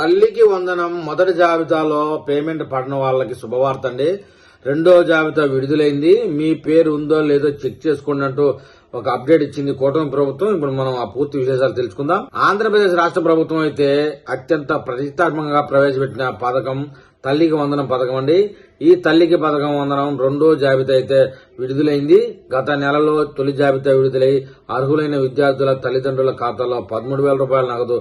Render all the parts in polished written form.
తల్లికి వందనం మొదటి జాబితాలో పేమెంట్ పడిన వాళ్ళకి శుభవార్త అండి. రెండో జాబితా విడుదలైంది. మీ పేరు ఉందో లేదో చెక్ చేసుకోండి అంటూ ఒక అప్డేట్ ఇచ్చింది కూటమి ప్రభుత్వం. ఇప్పుడు మనం ఆ పూర్తి విశేషాలు తెలుసుకుందాం. ఆంధ్రప్రదేశ్ రాష్ట్ర ప్రభుత్వం అయితే అత్యంత ప్రతిష్టాత్మకంగా ప్రవేశపెట్టిన పథకం తల్లికి వందనం పథకం అండి. ఈ తల్లికి పథకం వందనం రెండో జాబితా అయితే విడుదలైంది. గత నెలలో తొలి జాబితా విడుదలై అర్హులైన విద్యార్థుల తల్లిదండ్రుల ఖాతాలో 13,000 రూపాయల నగదు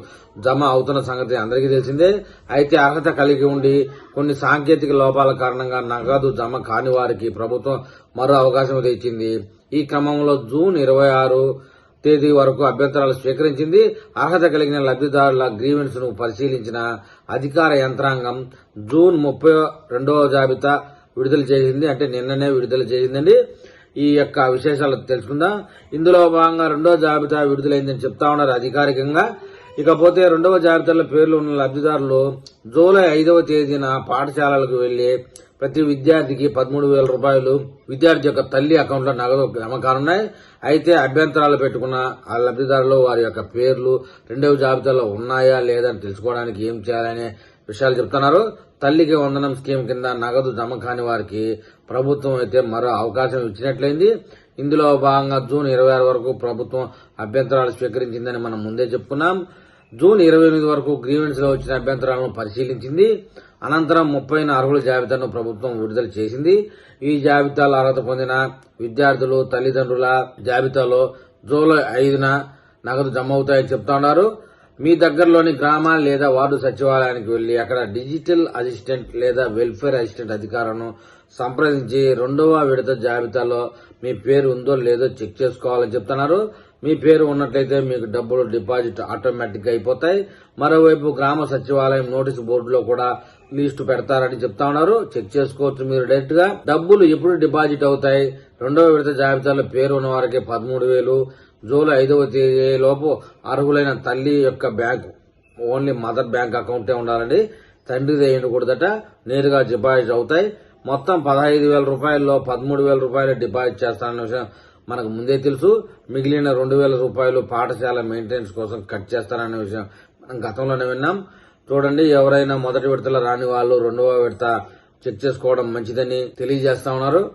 జమ అవుతున్న సంగతి అందరికీ తెలిసిందే. అయితే అర్హత కలిగి ఉండి కొన్ని సాంకేతిక లోపాల కారణంగా నగదు జమ కాని వారికి ప్రభుత్వం మరో అవకాశం ఇచ్చింది. ఈ క్రమంలో జూన్ 26 తేదీ వరకు అభ్యంతరాలు స్వీకరించింది. అర్హత కలిగిన లబ్దిదారుల గ్రీవెన్స్ ను పరిశీలించిన అధికార యంత్రాంగం జూన్ 32వ జాబితా విడుదల చేసింది. అంటే నిన్ననే విడుదల చేసిందండి. ఈ యొక్క విశేషాలు తెలుసుకుందాం. ఇందులో భాగంగా రెండో జాబితా విడుదలైందని చెప్తా ఉన్నారు అధికారికంగా. ఇకపోతే రెండవ జాబితాలో పేర్లు ఉన్న లబ్దిదారులు జూలై 5వ తేదీన పాఠశాలలకు వెళ్లి ప్రతి విద్యార్థికి 13,000 రూపాయలు విద్యార్థి యొక్క తల్లి అకౌంట్ లో నగదు జమ కానున్నాయి. అయితే అభ్యంతరాలు పెట్టుకున్న ఆ లబ్దిదారులు వారి యొక్క పేర్లు రెండవ జాబితాలో ఉన్నాయా లేదా అని తెలుసుకోవడానికి ఏం చేయాలనే విషయాలు చెప్తున్నారు. తల్లికి వందనం స్కీమ్ కింద నగదు జమ కాని వారికి ప్రభుత్వం అయితే మరో అవకాశం ఇచ్చినట్లయింది. ఇందులో భాగంగా జూన్ 26 వరకు ప్రభుత్వం అభ్యంతరాలు స్వీకరించిందని మనం ముందే చెప్పుకున్నాం. జూన్ 28 వరకు గ్రీవెన్స్ లో వచ్చిన అభ్యంతరాలను పరిశీలించింది. అనంతరం 30న అర్హుల జాబితాను ప్రభుత్వం విడుదల చేసింది. ఈ జాబితాలో అర్హత పొందిన విద్యార్థులు తల్లిదండ్రుల జాబితాలో జూలై 5న నగదు జమ అవుతాయని చెప్తా ఉన్నారు. మీ దగ్గరలోని గ్రామ లేదా వార్డు సచివాలయానికి వెళ్లి అక్కడ డిజిటల్ అసిస్టెంట్ లేదా వెల్ఫేర్ అసిస్టెంట్ అధికారులను సంప్రదించి రెండవ విడత జాబితాలో మీ పేరు ఉందో లేదో చెక్ చేసుకోవాలని చెప్తున్నారు. మీ పేరు ఉన్నట్లయితే మీకు డబ్బులు డిపాజిట్ ఆటోమేటిక్ గా అయిపోతాయి. మరోవైపు గ్రామ సచివాలయం నోటీసు బోర్డులో కూడా లిస్టు పెడతారని చెప్తా ఉన్నారు. చెక్ చేసుకోవచ్చు మీరు డైరెక్ట్ గా. డబ్బులు ఎప్పుడు డిపాజిట్ అవుతాయి? రెండవ విడత జాబితాలో పేరు ఉన్న వారికి 13,000 జూలై 5వ తేదీ లోపు అర్హులైన తల్లి యొక్క బ్యాంకు ఓన్లీ మదర్ బ్యాంక్ అకౌంటే ఉండాలండి. తండ్రిది వేయకూడదట. నేరుగా డిపాజిట్ అవుతాయి. మొత్తం 15,000 రూపాయల్లో 13,000 రూపాయలు డిపాజిట్ చేస్తారన్న విషయం మనకు ముందే తెలుసు. మిగిలిన 2,000 రూపాయలు పాఠశాల మెయింటెనెన్స్ కోసం కట్ చేస్తారన్న విషయం మనం గతంలోనే విన్నాం. చూడండి, ఎవరైనా మొదటి విడతలో రాని వాళ్ళు రెండవ విడత చెక్ చేసుకోవడం మంచిదని తెలియజేస్తా ఉన్నారు.